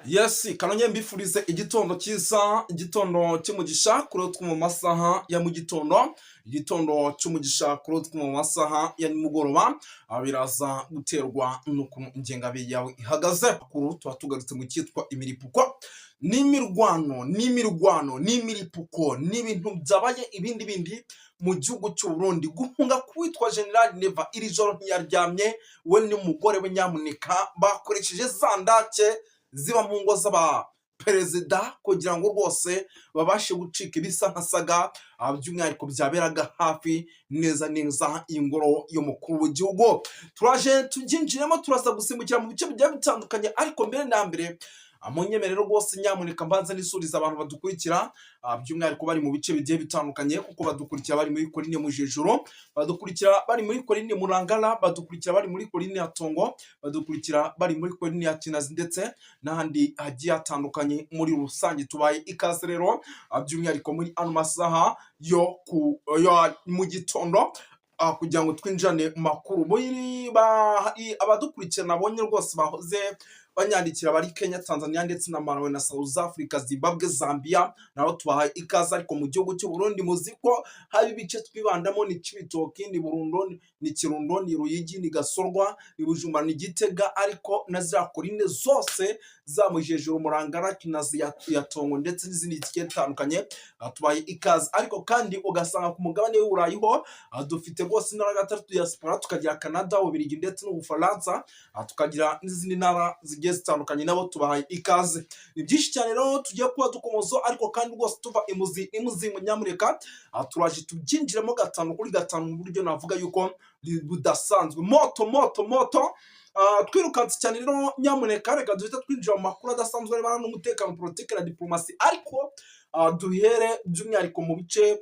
Yes, kanonye mbifurize igitondo cyiza, igitondo cy'umugisha kuri two mu masaha ya mu gitondo, igitondo cy'umugisha kuri two mu masaha ya nimugoroba, biraza guterwa nuko ingengabihe yawe ihagaze. Kuri tuba tugarutse mu cyitwa imiripuko, n'imirwano, n'imiripuko, n'ibintu byabaye ibindi mu gihugu cy'u Burundi. Guhunga kwitwa General Neva iri joro ntiyaryamye, we n'umugore we Nyamuneka bakoresheje za ndake ziba mu ngo z'aba perezida kugira ngo rwose babashe gucika ibisa nka saga, by'umwihariko byaberaga hafi neza ingoro y'umukuru w'igihugu. Turaje tubyinjiremo, turaza gusimbukira mu bice bigiye bitandukanye, ariko mbere na mbere munyemerero rwose Nyamuneka mbanza nisuriza abantu badukurikira, by'umwihariko bari mu bice bigiye bitandukanye, kuko badukurikira bari muri Korine Mujejuru, badukurikira bari muri Korine Murangara, badukurikira bari muri Korine ya Tongo, badukurikira bari muri Korine ya Kinazi ndetse n'ahandi hagiye hatandukanye. Muri rusange tubaye ikaze rero, by'umwihariko muri ano masaha yo mu gitondo, kugira ngo twinjirane mu makuru. Abadukurikira nabonye rwose bahoze banyandikira bari Kenya, Tanzania ndetse na Malawi na South Africa, Zimbabwe, Zambia, nabo tubahaye ikaze. Ariko mu gihugu cy'u Burundi muzi ko hari ibice twibandamo: ni Cibitoke, ni Burundo, ni Kirundo, ni Ruyigi, ni Gasorwa, ni Bujumbura, ni Gitega, ariko na za Korine zose za Mujejuru, Murangara, Kinazi ya Tongo ndetse n'izindi zigiye zitandukanye, tubaye ikaze. Ariko kandi ugasanga ku mugabane w'Uburayi ho dufite rwose intara gatatu diaspora, tukagira Canada, Ububiligi ndetse n'Ubufaransa, tukagira n'izindi ntara zigiye zitandukanye, nabo tubahaye ikaze. Ni byinshi cyane rero tugiye kuba dukomozo, ariko kandi rwose tuva imuzi mu Nyamuneka, turaje tubyinjiremo gatanu kuri gatanu mu buryo navuga yuko budasanzwe. Moto twirukanse cyane rero Nyamuneka, reka duhita twinjira mu makuru adasanzwe arebana n'umutekano, politike na diplomasi. Ariko duhere by'umwihariko mu bice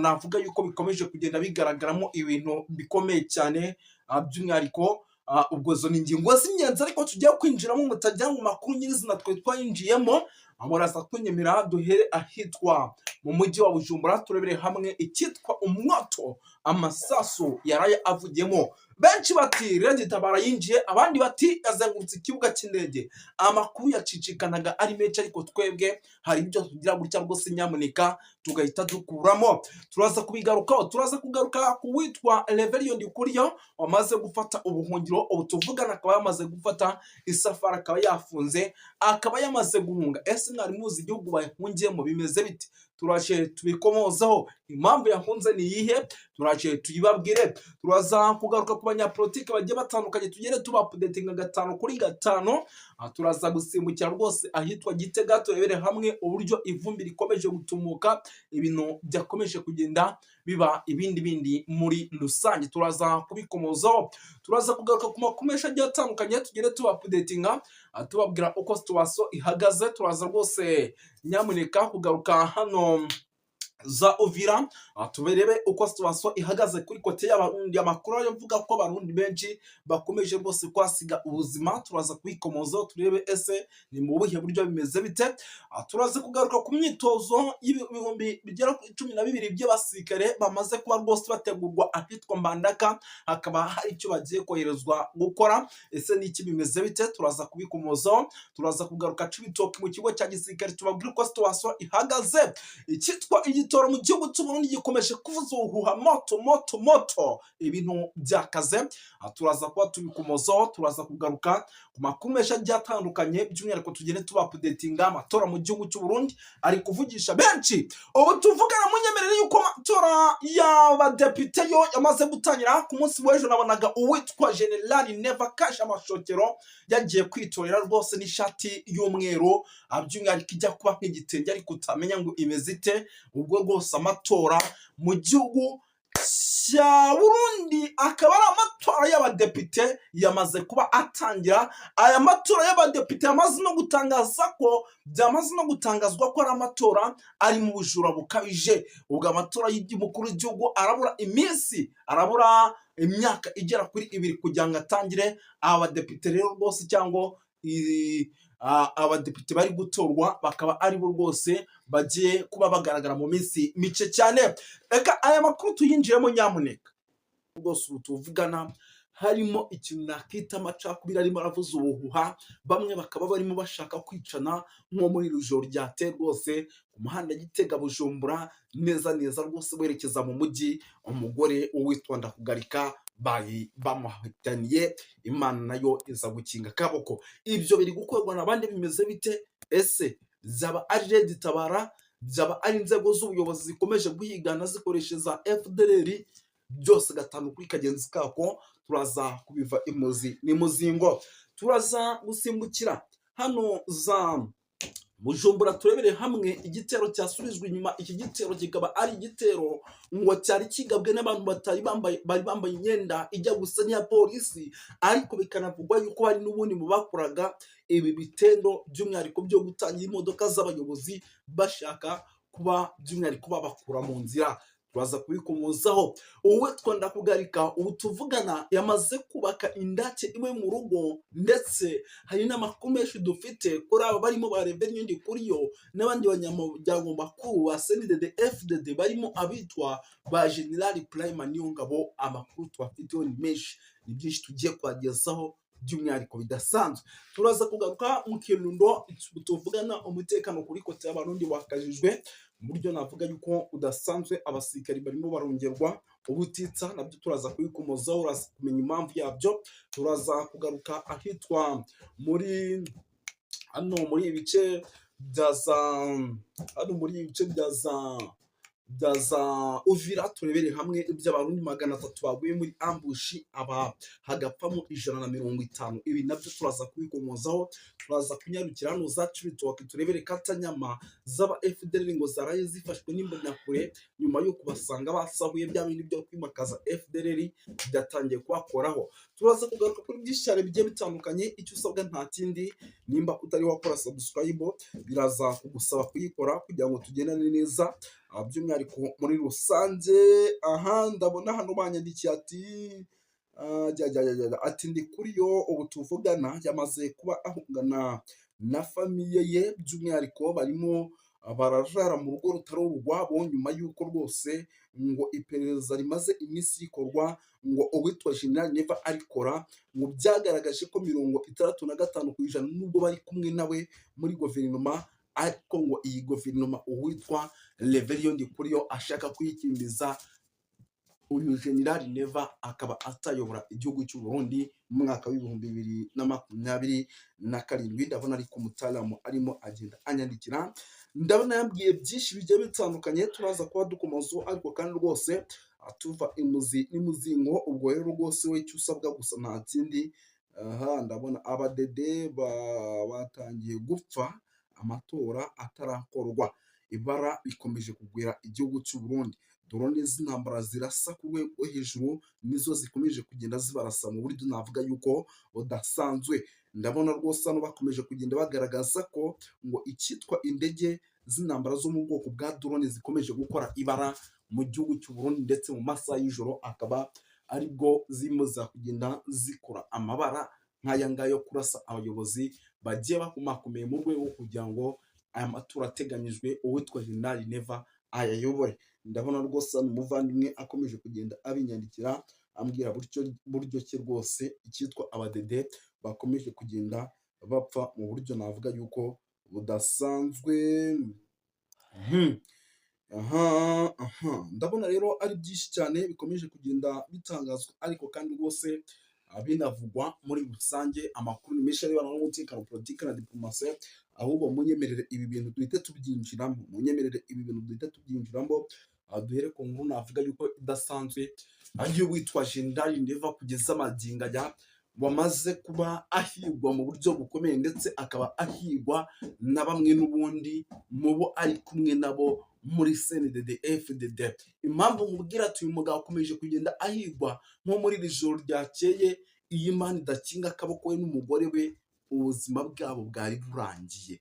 navuga yuko bikomeje kugenda bigaragaramo ibintu bikomeye cyane, by'umwihariko ubwo zo ni ingingo z'ingenzi, ariko tugiye kwinjiramo mutajya mu makuru nyirizina twe twayinjiyemo. Muraza kunyemera duhere ahitwa mu mujyi wa Bujumbura, turebere hamwe icyitwa umwato amasasu yaraye avugiyemo. Benshi bati Red Tabara yinjiye, abandi bati yazengurutse ikibuga cy'indege. Amakuru yacicikanaga ari menshi, ariko twebwe hari ibyo tugira gutya rwose Nyamuneka tugahita dukuramo. Turaza kubigarukaho, turaza kugaruka ku witwa Reverien Ndikuriyo wamaze gufata ubuhungiro, ubu tuvugana akaba yamaze gufata isafari, akaba yafunze, akaba yamaze guhunga. Ese mwari muzi igihugu bahungiyemo bimeze bite? Turaje tubikomozaho, impamvu yahunze ni iyihe, turaje tuyibabwire. Turaza kugaruka ku banyapolitike bagiye batandukanye, tugere tubapudetinga gatanu kuri gatanu. Turaza gusimbukira rwose ahitwa Gitega, turebere hamwe uburyo ivumbi rikomeje gutumuka, ibintu byakomeje kugenda biba ibindi muri rusange. Turaza kubikomozaho, turaza kugaruka ku makuru menshi agiye atandukanye, tugere tubapudetinga, tubabwira uko situation ihagaze. Turaza rwose Nyamuneka kugaruka hano za Uvira, tuberebe uko situation ihagaze kuri kote y'Abarundi. Amakuru avuga ko Abarundi benshi bakomeje rwose kwasiga ubuzima, turaza kubikomozaho turebe ese ni mu buhe buryo bimeze bite. Turaza kugaruka ku myitozo y'ibihumbi bigera ku 12 by'abasirikare bamaze kuba rwose bategurwa ahitwa Mbandaka, hakaba hari icyo bagiye koherezwa gukora. Ese ni iki bimeze bite? Turaza kubikomozaho. Turaza kugaruka Cibitoke mu kigo cya gisirikare, tubabwira uko situation ihagaze. Icyitwa igitoro mu gihugu cy'u Burundi gikomeje kuvuza uhuha, moto ibintu byakaze. Turaza kuba tubikomozaho. Turaza kugaruka ku makuru menshi agiye atandukanye, by'umwihariko tugende tubapudetinga amatora mu gihugu cy'u Burundi ari kuvugisha benshi. Ubu tuvugana munyemerere yuko amatora y'abadepite yo yamaze gutangira. Ku munsi w'ejo nabonaga uwitwa General Neva Kasha Amashokero yagiye kwitorera rwose n'ishati y'umweru, by'umwihariko ijya kuba nk'igitenge, ariko utamenya ngo imeze ite. Ubwo rwose amatora mu gihugu cya Burundi akaba ari amatora y'abadepite yamaze kuba atangira. Aya matora y'abadepite yamaze no gutangazwa ko ari amatora ari mu bujura bukabije. Ubwo amatora y'umukuru w'igihugu arabura imyaka igera kuri 2 kugira ngo atangire. Abadepite rero rwose cyangwa abadepite bari gutorwa bakaba ari bo rwose bagiye kuba bagaragara mu minsi mice cyane. Reka aya makuru tuyinjiremo Nyamuneka. Rwose tuvugana harimo ikintu nakita amacakubiri arimo aravuza ubuhuha, bamwe bakaba barimo bashaka kwicana nko muri iri joro ryateye rwose ku muhanda Gitega Bujumbura, neza neza rwose werekeza mu mujyi, umugore uwitwa Ndakugarika bari bamuhitaniye, Imana nayo iza gukinga akaboko. Ibyo biri gukorwa n'abandi bimeze bite? Ese byaba ari Red Tabara, byaba ari inzego z'ubuyobozi zikomeje guhigana zikoresha za FDLR? Byose gatanu kuri kagenzi kako turaza kubiva imuzi n'imuzingo. Turaza gusimbukira hano za Bujumbura turebere hamwe igitero cyasubijwe inyuma. Iki gitero kikaba ari igitero ngo cyari kigabwe n'abantu bari bambaye imyenda ijya gusa n'iya polisi, ariko bikanavugwa yuko hari n'ubundi mu bakoraga ibi bitendo by'umwihariko byo gutangira imodoka z'abayobozi bashaka kuba by'umwihariko babakura mu nzira. Turaza kubikomozaho. Uwitwa Ndakugarika ubu tuvugana yamaze kubaka indake iwe mu rugo, ndetse hari n'amakuru menshi dufite kuri aba barimo barebe n'indi kuri yo n'abandi banyamuryango bakuru ba CNDD FDD barimo abitwa ba General Prime Niyongabo. Amakuru tubafiteho ni menshi, ni byinshi tugiye kubagezaho by'umwihariko bidasanzwe. Turaza kugaruka mu Kirundo tuvugana umutekano kuri kote y'abarundi wakajijwe mu buryo navuga yuko udasanzwe, abasirikari barimo barongerwa ubutitsa, nabyo turaza kubikomozaho, uraza kumenya impamvu yabyo. Turaza kugaruka ahitwa muri ibice bya za Uvira, turebere hamwe iby'abarundi 300 baguye muri ambushi hagapfamo 150. Ibi nabyo turaza kubikomozaho. Turaza kunyarukira hano za Cibitoke turebere Katanyama z'aba FDLR ngo zaraye zifashwe n'imbonakure nyuma yo kubasanga basahuye bya bindi byo kwimakaza FDLR byatangiye kubakoraho. Turaza kugaruka kuri byinshi cyane bigiye bitandukanye. Icyo usabwa nta kindi, nimba utari wakora subscribe biraza kugusaba kuyikora kugira ngo tugendane neza by'umwihariko muri rusange. Ndabona hano banyandikiye ati ndi kuri yo ubu tuvugana yamaze kuba ahungana na famiye ye, by'umwihariko barimo barajara mu rugo rutari urwabo nyuma y'uko rwose ngo iperereza rimaze iminsi rikorwa ngo uwitwa General Neva arikora, ngo byagaragaje ko 65% nubwo bari kumwe nawe muri guverinoma, ariko ngo iyi guverinoma uwitwa Reverien Ndikuriyo ashaka kuyikimbiza uyu General Neva akaba atayobora igihugu cy'u Burundi mu mwaka w'2027. Ndabona ari ku mutalamu arimo agenda anyandikira, ndabona yambwiye byinshi bigiye bitandukanye. Turaza kuba dukomozo, ariko kandi rwose atuva imuzi n'imuzingo. Ubwo rero rwose we icyo usabwa gusa nta kindi. Ndabona abadede batangiye gupfa amatora atarakorwa. Ibara rikomeje kugwira igihugu cy'u Burundi. Drone z'intambara zirasa ku rwego hejuru, nizo zikomeje kugenda zibarasa mu buryo navuga yuko budasanzwe. Ndabona rwose hano bakomeje kugenda bagaragaza ko ngo icyitwa indege z'intambara zo mu bwoko bwa drone zikomeje gukora ibara mu gihugu cy'u Burundi, ndetse mu masaha y'ijoro akaba aribwo zirimo kugenda zikora amabara nk'aya ngaya yo kurasa abayobozi bagiye bakomakomeye mu rwego kugira ngo aya matora ateganyijwe uwitwa General Neva ayayobore. Ndabona rwose umuvandimwe akomeje kugenda abinyandikira ambwira buryo ki rwose icyitwa abadede bakomeje kugenda bapfa mu buryo navuga yuko budasanzwe. Ndabona rero ari byinshi cyane bikomeje kugenda bitangazwa, ariko kandi rwose binavugwa muri rusange. Amakuru ni menshi arebana n'umutekano, politiki na diplomasi, ahubwo munyemerere ibi bintu duhite tubyinjiramo. Duhere ku nkuru navuga yuko idasanzwe ariyo witwa General Neva kugeza amagingo aya wamaze kuba ahigwa mu buryo bukomeye, ndetse akaba ahigwa na bamwe n'ubundi mu bo ari kumwe nabo muri CNDD FDD. Impamvu mubwira ati uyu mugabo akomeje kugenda ahigwa nko muri iri joro ryakeye, iyi Imana idakinga akaboko we n'umugore we, ubuzima bwabo bwari burangiye.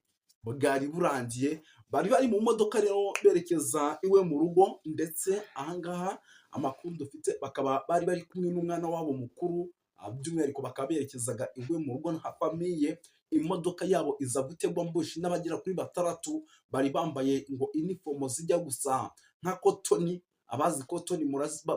Bari bari mu modoka rero berekeza iwe mu rugo, ndetse ahangaha amakuru dufite bakaba bari bari kumwe n'umwana wabo mukuru, by'umwihariko bakaba berekezaga iwe mu rugo nka famiye. Imodoka yabo iza gutegwa mbushi n'abagera kuri 6 bari bambaye ngo uniform zijya gusa nka kotoni. Abazi kotoni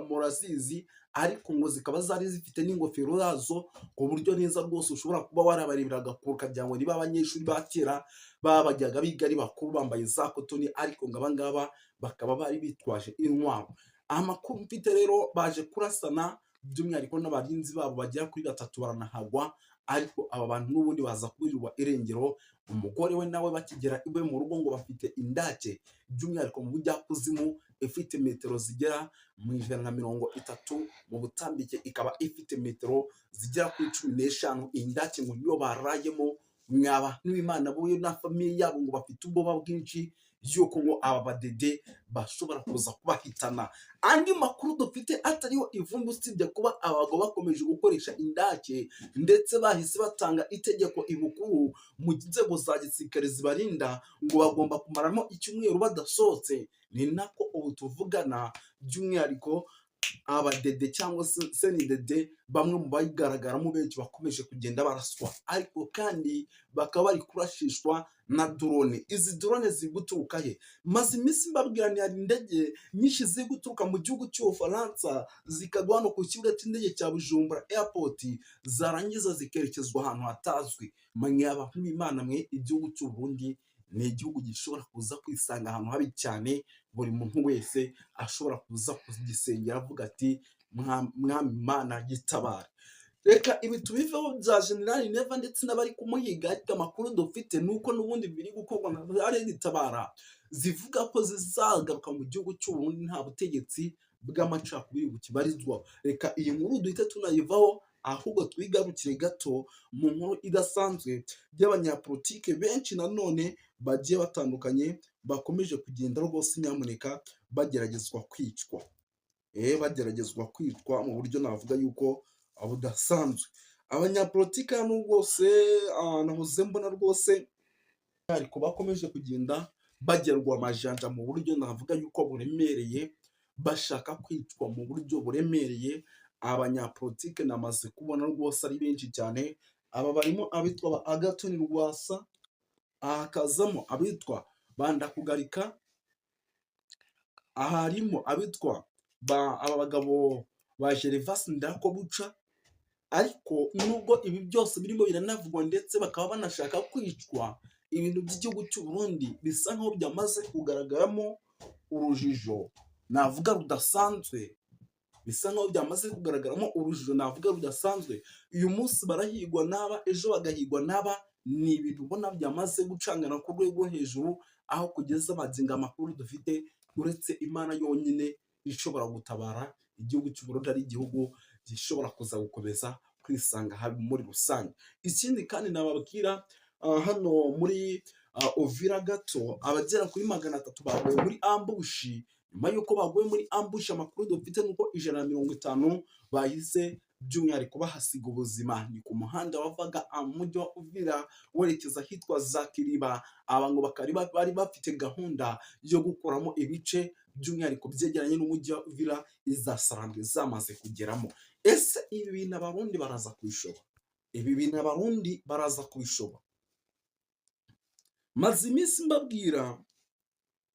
murazizi, ariko ngo zikaba zari zifite n'ingofero zazo ku buryo neza rwose ushobora kuba warabarebera agakuru ukagira ngo niba abanyeshuri ba kera bajyaga biga ari bakuru bambaye za kotoni, ariko ngo aba ngaba bakaba bari bitwaje intwaro. Amakuru mfite rero baje kurasana by'umwihariko n'abarinzi babo bagera kuri 3 baranahagwa, ariko aba bantu n'ubundi baza kubirirwa irengero. Umugore we nawe bakigera iwe mu rugo ngo bafite indake by'umwihariko mu bujyakuzimu ifite metero zigera mu 130 mu butambike, ikaba ifite metero zigera kuri 15. Indake ngo niyo barayemo, mwaba n'Imana bo na famiye yabo ngo bafite ubwoba bwinshi yuko ngo aba badede bashobora kuza kubahitana. Andi makuru dufite atariho ivumbi usibye kuba abagabo bakomeje gukoresha indake ndetse bahise batanga itegeko ibukuru mu nzego za gisirikare zibarinda ngo bagomba kumaramo icyumweru badasohotse. Ni nako ubu tuvugana by'umwihariko abadede cyangwa se senidede bamwe mu bayigaragaramo benshi bakomeje kugenda baraswa, ariko kandi bakaba bari kurashishwa na drone. Izi drone ziri guturuka he? Maze iminsi mbabwira ni hari indege nyinshi ziri guturuka mu gihugu cy'Ubufaransa zikagwa hano ku kibuga cy'indege cya Bujumbura airport, zarangiza zikerekezwa ahantu hatazwi. Mwe abantu b'Imana mwe, igihugu cy'u Burundi ni igihugu gishobora kuza kwisanga ahantu habi cyane. Buri muntu wese ashobora kuza kugisengera avuga ati mwami Imana gitabara. Reka ibi tubiveho bya General Neva ndetse n'abari kumuhiga, ariko amakuru dufite nuko n'ubundi biri gukorwa na ari gitabara zivuga ko zizagaruka mu gihugu cy'u Burundi nta butegetsi bw'amacakubiri bukibarizwa. Reka iyi nkuru duhite tunayivaho, ahubwo twigarukire gato mu nkuru idasanzwe by'abanyapolitike benshi nanone bagiye batandukanye bakomeje kugenda rwose nyamuneka bageragezwa kwicwa. Bageragezwa kwicwa mu buryo navuga yuko budasanzwe. Abanyapolitike hano rwose nahoze mbona rwose ariko bakomeje kugenda bagerwa amajanja mu buryo navuga yuko buremereye, bashaka kwicwa mu buryo buremereye. Abanyapolitike namaze kubona rwose ari benshi cyane. Aba barimo abitwa Agathon Rwasa, hakazamo abitwa Bandakugarika, harimo abitwa aba bagabo ba Gervas Ndirakobuca. Ariko nubwo ibi byose birimo biranavugwa ndetse bakaba banashaka kwicwa, ibintu by'igihugu cy'u Burundi bisa nkaho byamaze kugaragaramo urujijo navuga rudasanzwe. Bisa nkaho byamaze kugaragaramo urujijo navuga rudasanzwe. Uyu munsi barahigwa n'aba, ejo bagahigwa n'aba. Ni ibintu ubona byamaze gucangana ku rwego hejuru, aho kugeza amagingo amakuru dufite uretse Imana yonyine ishobora gutabara igihugu cy'u Burundi, ari igihugu gishobora kuza gukomeza kwisanga habi muri rusange. Ikindi kandi nababwira hano muri Uvira gato abagera kuri 300 baguye muri ambushi. Nyuma yuko baguye muri ambushi, amakuru dufite nuko 150 bahise by'umwihariko bahasiga ubuzima. Ni ku muhanda wavaga mujyi wa Uvira werekeza hitwa za Kiriba. Aba ngo bari bafite gahunda yo gukuramo ibice by'umwihariko byegeranye n'umujyi wa Uvira izasarambwe zamaze kugeramo. Ese ibi bintu abarundi baraza kubishobora? Ibi bintu abarundi baraza kubishobora? Maze iminsi mbabwira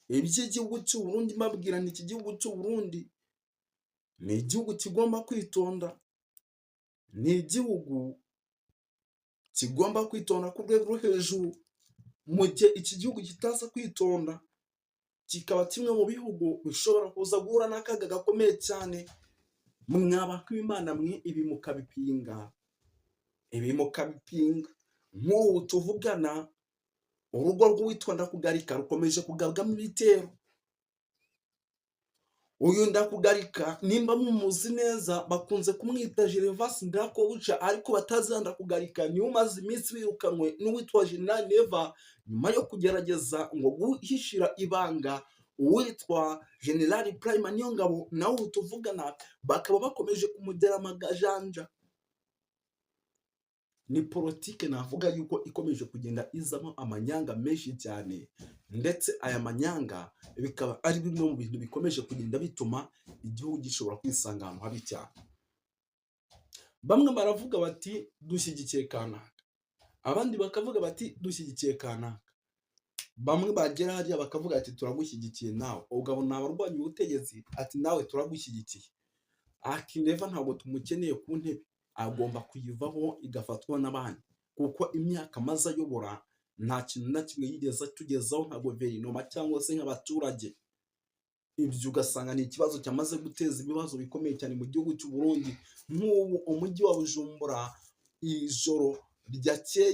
iby'igihugu cy'u Burundi, mbabwira ni iki gihugu cy'u Burundi ni igihugu kigomba kwitonda. Ni igihugu kigomba kwitonda ku rwego rwo hejuru. Mu gihe iki gihugu kitaza kwitonda, kikaba kimwe mu bihugu bishobora kuza guhura n'akaga gakomeye cyane. Mwaba kw'Imana mwe, ibi mukabipinga. Nk'ubu tuvugana, urugo rw'uwitwa Ndakugarika rukomeje kugabwamo ibitero. Uyu Ndakugarika nimba mumuzi neza bakunze kumwita Gervas Ndirakobuca, ariko batazi Ndakugarika niwe umaze iminsi wirukanwe n'uwitwa General Neva nyuma yo kugerageza ngo guhishira ibanga uwitwa General Prime Niyongabo. Nawe tuvugana bakaba bakomeje kumudera amagajanja. Ni politike navuga yuko ikomeje kugenda izamo amanyanga menshi cyane, ndetse aya manyanga bikaba ari bimwe mu bintu bikomeje kugenda bituma igihugu gishobora kwisanga ahantu habi cyane. Bamwe baravuga bati dushyigikiye kanaka, abandi bakavuga bati dushyigikiye kanaka. Bamwe bagera hariya bakavuga ati turagushyigikiye nawe, ugabona abarwanya ubutegetsi ati nawe turagushyigikiye. Akineva ntabwo tumukeneye ku ntebe, agomba kuyivaho igafatwa n'abandi, kuko imyaka amaze ayobora nta kintu na kimwe yigeze atugezaho nka guverinoma cyangwa se nk'abaturage. Ibyo ugasanga ni ikibazo cyamaze guteza ibibazo bikomeye cyane mu gihugu cy'u Burundi. Nk'ubu umujyi wa Bujumbura ijoro ryakeye